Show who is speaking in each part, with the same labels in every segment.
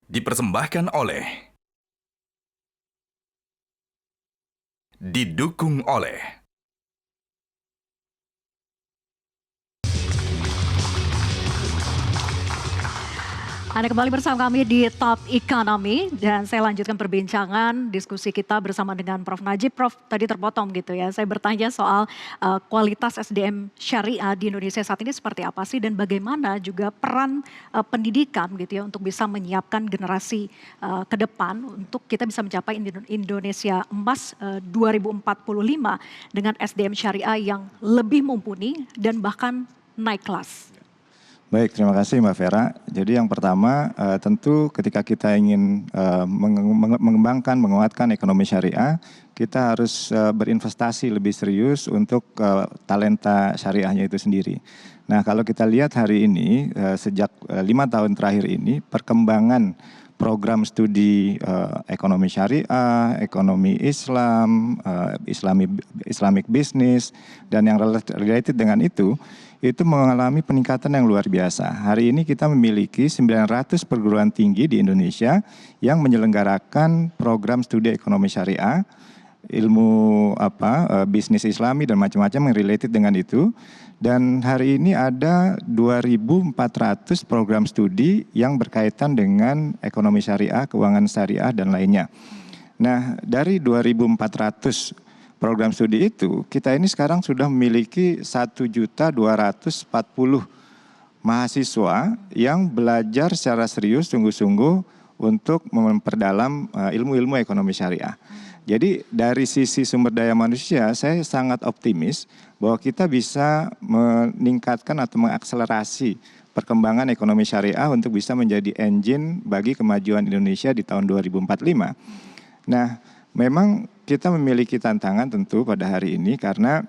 Speaker 1: Dipersembahkan oleh, didukung oleh
Speaker 2: Anda kembali bersama kami di Top Economy dan saya lanjutkan perbincangan diskusi kita bersama dengan Prof. Najib. Prof, tadi terpotong gitu ya, saya bertanya soal kualitas SDM syariah di Indonesia saat ini seperti apa sih dan bagaimana juga peran pendidikan gitu ya untuk bisa menyiapkan generasi ke depan untuk kita bisa mencapai Indonesia Emas 2045 dengan SDM syariah yang lebih mumpuni dan bahkan naik kelas.
Speaker 3: Baik, terima kasih Mbak Vera. Jadi yang pertama tentu ketika kita ingin mengembangkan, menguatkan ekonomi syariah, kita harus berinvestasi lebih serius untuk talenta syariahnya itu sendiri. Nah kalau kita lihat hari ini, sejak 5 tahun terakhir ini, perkembangan program studi ekonomi syariah, ekonomi Islam, Islamic business, dan yang related dengan itu mengalami peningkatan yang luar biasa. Hari ini kita memiliki 900 perguruan tinggi di Indonesia yang menyelenggarakan program studi ekonomi syariah, ilmu bisnis Islami dan macam-macam yang related dengan itu. Dan hari ini ada 2.400 program studi yang berkaitan dengan ekonomi syariah, keuangan syariah dan lainnya. Nah, dari 2.400 program studi itu, kita ini sekarang sudah memiliki 1.240 mahasiswa yang belajar secara serius, sungguh-sungguh untuk memperdalam ilmu-ilmu ekonomi syariah. Jadi dari sisi sumber daya manusia, saya sangat optimis bahwa kita bisa meningkatkan atau mengakselerasi perkembangan ekonomi syariah untuk bisa menjadi engine bagi kemajuan Indonesia di tahun 2045. Nah, memang kita memiliki tantangan tentu pada hari ini karena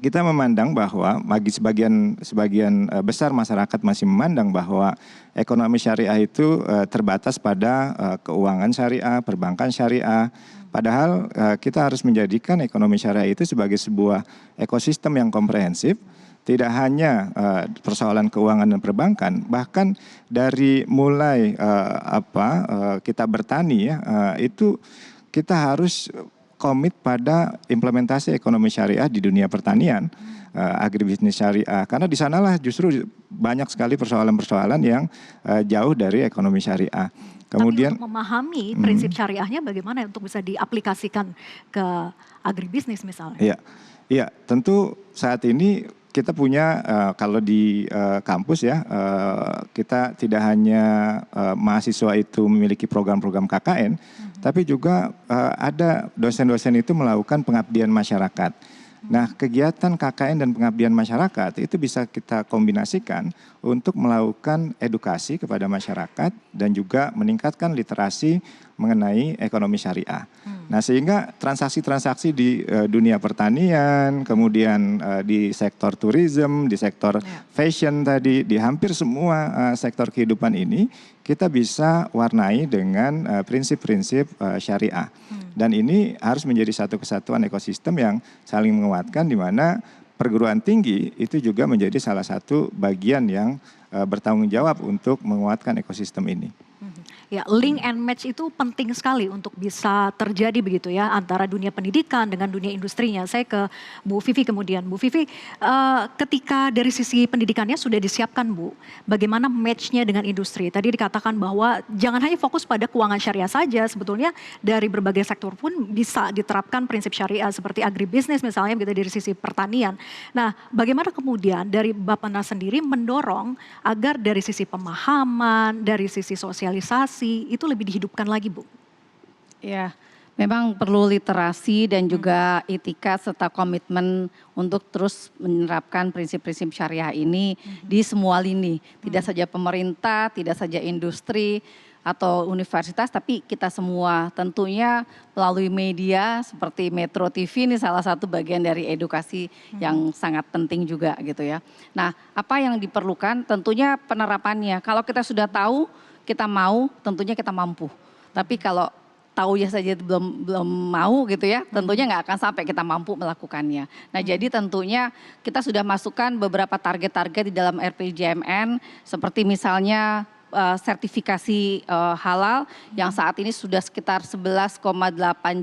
Speaker 3: kita memandang bahwa bagi sebagian besar masyarakat masih memandang bahwa ekonomi syariah itu terbatas pada keuangan syariah, perbankan syariah. Padahal kita harus menjadikan ekonomi syariah itu sebagai sebuah ekosistem yang komprehensif. Tidak hanya persoalan keuangan dan perbankan, bahkan dari mulai kita bertani ya, itu kita harus komit pada implementasi ekonomi syariah di dunia pertanian, agribisnis syariah. Karena di sanalah justru banyak sekali persoalan-persoalan yang jauh dari ekonomi syariah. Kemudian,
Speaker 2: tapi untuk memahami prinsip syariahnya bagaimana untuk bisa diaplikasikan ke agribisnis misalnya?
Speaker 3: Iya, tentu saat ini kita punya kalau di kampus ya, kita tidak hanya mahasiswa itu memiliki program-program KKN, tapi juga ada dosen-dosen itu melakukan pengabdian masyarakat. Nah, kegiatan KKN dan pengabdian masyarakat itu bisa kita kombinasikan untuk melakukan edukasi kepada masyarakat dan juga meningkatkan literasi mengenai ekonomi syariah. Nah, sehingga transaksi-transaksi di dunia pertanian, kemudian di sektor tourism, di sektor fashion tadi, di hampir semua sektor kehidupan ini kita bisa warnai dengan prinsip-prinsip syariah. Dan ini harus menjadi satu kesatuan ekosistem yang saling menguatkan, di mana perguruan tinggi itu juga menjadi salah satu bagian yang bertanggung jawab untuk menguatkan ekosistem ini.
Speaker 2: Ya, link and match itu penting sekali untuk bisa terjadi begitu ya antara dunia pendidikan dengan dunia industrinya. Saya ke Bu Vivi kemudian. Bu Vivi, ketika dari sisi pendidikannya sudah disiapkan Bu, bagaimana matchnya dengan industri? Tadi dikatakan bahwa jangan hanya fokus pada keuangan syariah saja, sebetulnya dari berbagai sektor pun bisa diterapkan prinsip syariah seperti agribisnis misalnya gitu dari sisi pertanian. Nah, bagaimana kemudian dari Bappenas sendiri mendorong agar dari sisi pemahaman, dari sisi sosialisasi itu lebih dihidupkan lagi Bu?
Speaker 4: Ya, memang perlu literasi dan juga etika serta komitmen untuk terus menerapkan prinsip-prinsip syariah ini di semua lini. Tidak saja pemerintah, tidak saja industri atau universitas, tapi kita semua tentunya melalui media seperti Metro TV ini salah satu bagian dari edukasi yang sangat penting juga gitu ya. Nah, apa yang diperlukan tentunya penerapannya. Kalau kita sudah tahu, kita mau, tentunya kita mampu. Tapi kalau tahu ya saja belum mau gitu ya, tentunya nggak akan sampai kita mampu melakukannya. Nah, jadi tentunya kita sudah masukkan beberapa target-target di dalam RPJMN, seperti misalnya sertifikasi halal yang saat ini sudah sekitar 11,8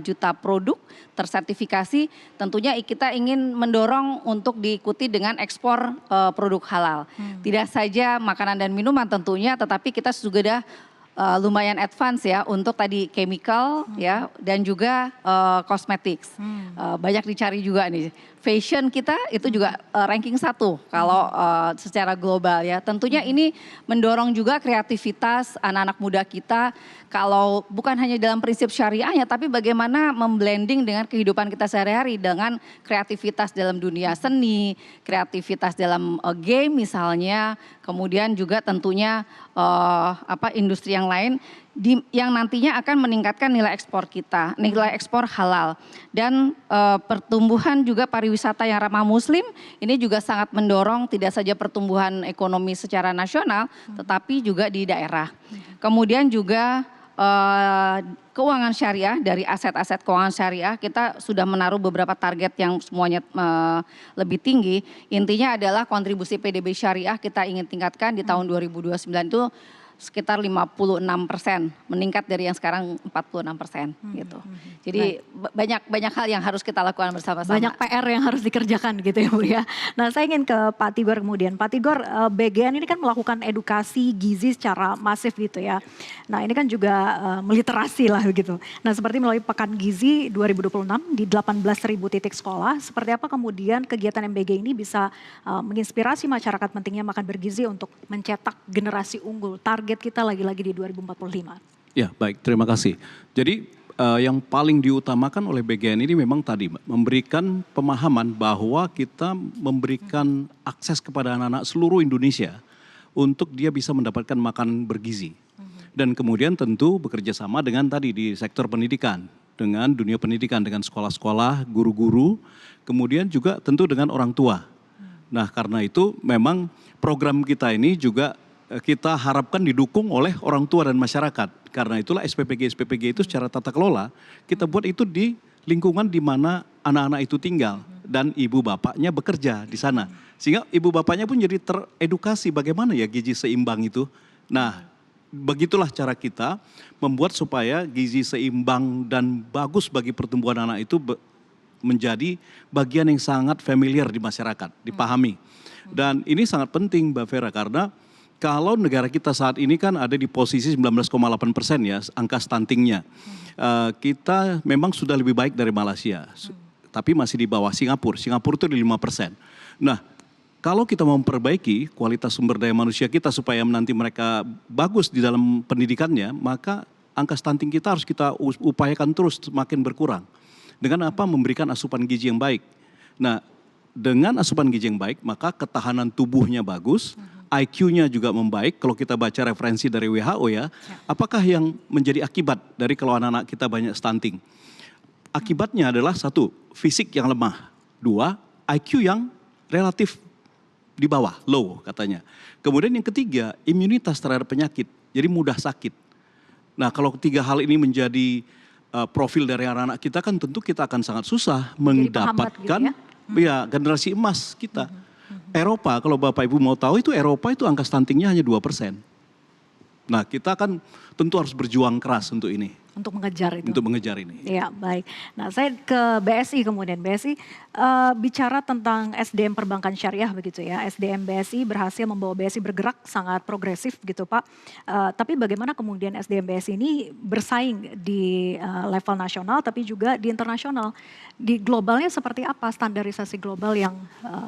Speaker 4: juta produk tersertifikasi. Tentunya kita ingin mendorong untuk diikuti dengan ekspor produk halal. Tidak saja makanan dan minuman tentunya, tetapi kita sudah lumayan advance ya untuk tadi chemical ya dan juga cosmetics. Banyak dicari juga nih. Fashion kita itu juga ranking 1 kalau secara global ya. Tentunya ini mendorong juga kreativitas anak-anak muda kita kalau bukan hanya dalam prinsip syariahnya tapi bagaimana memblending dengan kehidupan kita sehari-hari dengan kreativitas dalam dunia seni, kreativitas dalam game misalnya, kemudian juga tentunya industri yang lain yang nantinya akan meningkatkan nilai ekspor kita, nilai ekspor halal. Dan pertumbuhan juga pariwisata yang ramah muslim ini juga sangat mendorong tidak saja pertumbuhan ekonomi secara nasional tetapi juga di daerah. Kemudian juga keuangan syariah, dari aset-aset keuangan syariah kita sudah menaruh beberapa target yang semuanya lebih tinggi. Intinya adalah kontribusi PDB syariah kita ingin tingkatkan di tahun 2029 itu sekitar 56%, meningkat dari yang sekarang 46% gitu. Jadi banyak hal yang harus kita lakukan bersama-sama.
Speaker 2: Banyak PR yang harus dikerjakan gitu ya Bu ya. Nah saya ingin ke Pak Tigor kemudian. Pak Tigor, BGN ini kan melakukan edukasi gizi secara masif gitu ya. Nah ini kan juga meliterasi lah begitu. Nah seperti melalui Pekan Gizi 2026 di 18.000 titik sekolah. Seperti apa kemudian kegiatan MBG ini bisa menginspirasi masyarakat pentingnya makan bergizi untuk mencetak generasi unggul. Target kita lagi-lagi di 2045.
Speaker 5: Ya baik, terima kasih. Jadi yang paling diutamakan oleh BGN ini memang tadi memberikan pemahaman bahwa kita memberikan akses kepada anak-anak seluruh Indonesia untuk dia bisa mendapatkan makan bergizi. Dan kemudian tentu bekerja sama dengan tadi di sektor pendidikan, dengan dunia pendidikan, dengan sekolah-sekolah, guru-guru, kemudian juga tentu dengan orang tua. Nah karena itu memang program kita ini juga kita harapkan didukung oleh orang tua dan masyarakat. Karena itulah SPPG itu secara tata kelola kita buat itu di lingkungan di mana anak-anak itu tinggal dan ibu bapaknya bekerja di sana. Sehingga ibu bapaknya pun jadi teredukasi bagaimana ya gizi seimbang itu. Nah, begitulah cara kita membuat supaya gizi seimbang dan bagus bagi pertumbuhan anak itu menjadi bagian yang sangat familiar di masyarakat, dipahami. Dan ini sangat penting Mbak Vera karena kalau negara kita saat ini kan ada di posisi 19,8% ya angka stuntingnya. Kita memang sudah lebih baik dari Malaysia. Tapi masih di bawah Singapura. Singapura itu di 5%. Nah kalau kita mau memperbaiki kualitas sumber daya manusia kita supaya nanti mereka bagus di dalam pendidikannya. Maka angka stunting kita harus kita upayakan terus semakin berkurang. Dengan apa? Memberikan asupan gizi yang baik. Nah dengan asupan gizi yang baik maka ketahanan tubuhnya bagus. IQ-nya juga membaik, kalau kita baca referensi dari WHO ya, apakah yang menjadi akibat dari kalau anak-anak kita banyak stunting? Akibatnya adalah 1, fisik yang lemah. 2, IQ yang relatif di bawah, low katanya. Kemudian yang ketiga, imunitas terhadap penyakit, jadi mudah sakit. Nah kalau ketiga hal ini menjadi profil dari anak-anak kita kan tentu kita akan sangat susah mendapatkan ya generasi emas kita. Eropa, kalau Bapak Ibu mau tahu itu Eropa itu angka stuntingnya hanya 2%. Nah kita kan tentu harus berjuang keras untuk ini.
Speaker 2: Untuk mengejar itu.
Speaker 5: Untuk mengejar ini.
Speaker 2: Iya baik. Nah saya ke BSI kemudian. BSI bicara tentang SDM perbankan syariah begitu ya. SDM BSI berhasil membawa BSI bergerak sangat progresif gitu Pak. Tapi bagaimana kemudian SDM BSI ini bersaing di level nasional tapi juga di internasional. Di globalnya seperti apa standarisasi global yang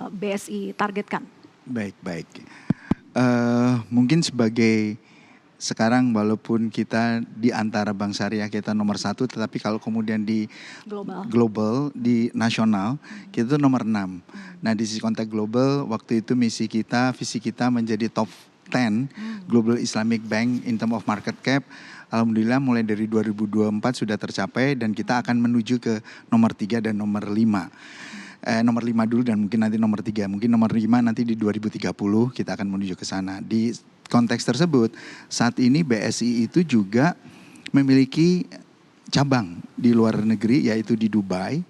Speaker 2: BSI targetkan?
Speaker 6: Baik. Mungkin sebagai sekarang walaupun kita di antara bank syariah kita nomor 1, tetapi kalau kemudian di global di nasional kita itu nomor 6. Nah di sisi konteks global waktu itu visi kita menjadi top 10 Global Islamic Bank in term of market cap. Alhamdulillah mulai dari 2024 sudah tercapai dan kita akan menuju ke nomor 3 dan nomor 5. Nomor 5 dulu dan mungkin nanti nomor 3. Mungkin nomor 5 nanti di 2030 kita akan menuju ke sana. Di konteks tersebut saat ini BSI itu juga memiliki cabang di luar negeri yaitu di Dubai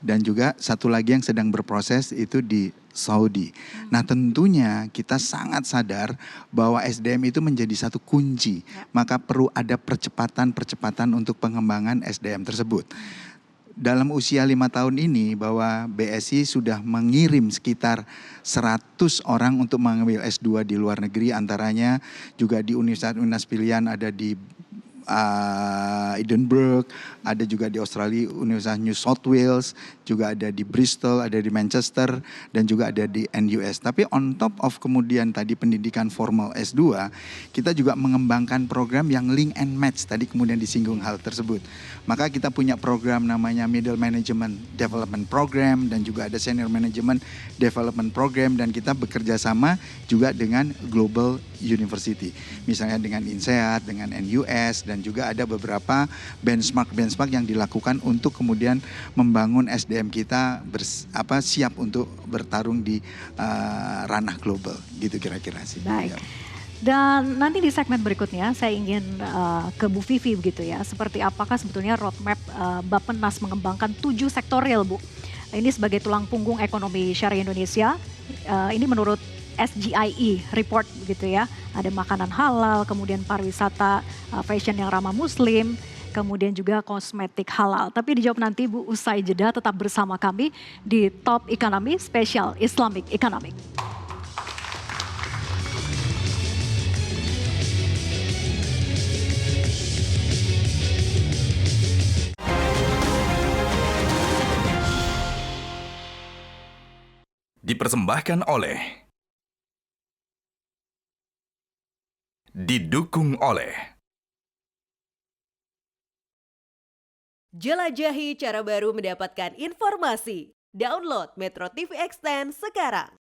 Speaker 6: dan juga satu lagi yang sedang berproses itu di Saudi. Nah tentunya kita sangat sadar bahwa SDM itu menjadi satu kunci. Maka perlu ada percepatan untuk pengembangan SDM tersebut. Dalam usia 5 tahun ini bahwa BSI sudah mengirim sekitar 100 orang untuk mengambil S2 di luar negeri, antaranya juga di universitas pilihan ada di Edinburgh, ada juga di Australia Universitas New South Wales, juga ada di Bristol, ada di Manchester, dan juga ada di NUS. Tapi on top of kemudian tadi pendidikan formal S2, kita juga mengembangkan program yang link and match, tadi kemudian disinggung hal tersebut. Maka kita punya program namanya Middle Management Development Program, dan juga ada Senior Management Development Program, dan kita bekerja sama juga dengan Global University. Misalnya dengan INSEAD, dengan NUS, dan juga ada beberapa benchmark yang dilakukan untuk kemudian membangun SDM kita siap untuk bertarung di ranah global, gitu kira-kira sih.
Speaker 2: Baik. Dan nanti di segmen berikutnya saya ingin ke Bu Vivi begitu ya. Seperti apakah sebetulnya roadmap Bappenas mengembangkan 7 sektorial, Bu? Ini sebagai tulang punggung ekonomi syariah Indonesia. Ini menurut SGIE report begitu ya. Ada makanan halal, kemudian pariwisata, fashion yang ramah muslim, kemudian juga kosmetik halal. Tapi dijawab nanti Bu usai jeda, tetap bersama kami di Top Economy Special Islamic Economic.
Speaker 1: Dipersembahkan oleh, didukung oleh
Speaker 7: jelajahi cara baru mendapatkan informasi. Download Metro TV Extend sekarang.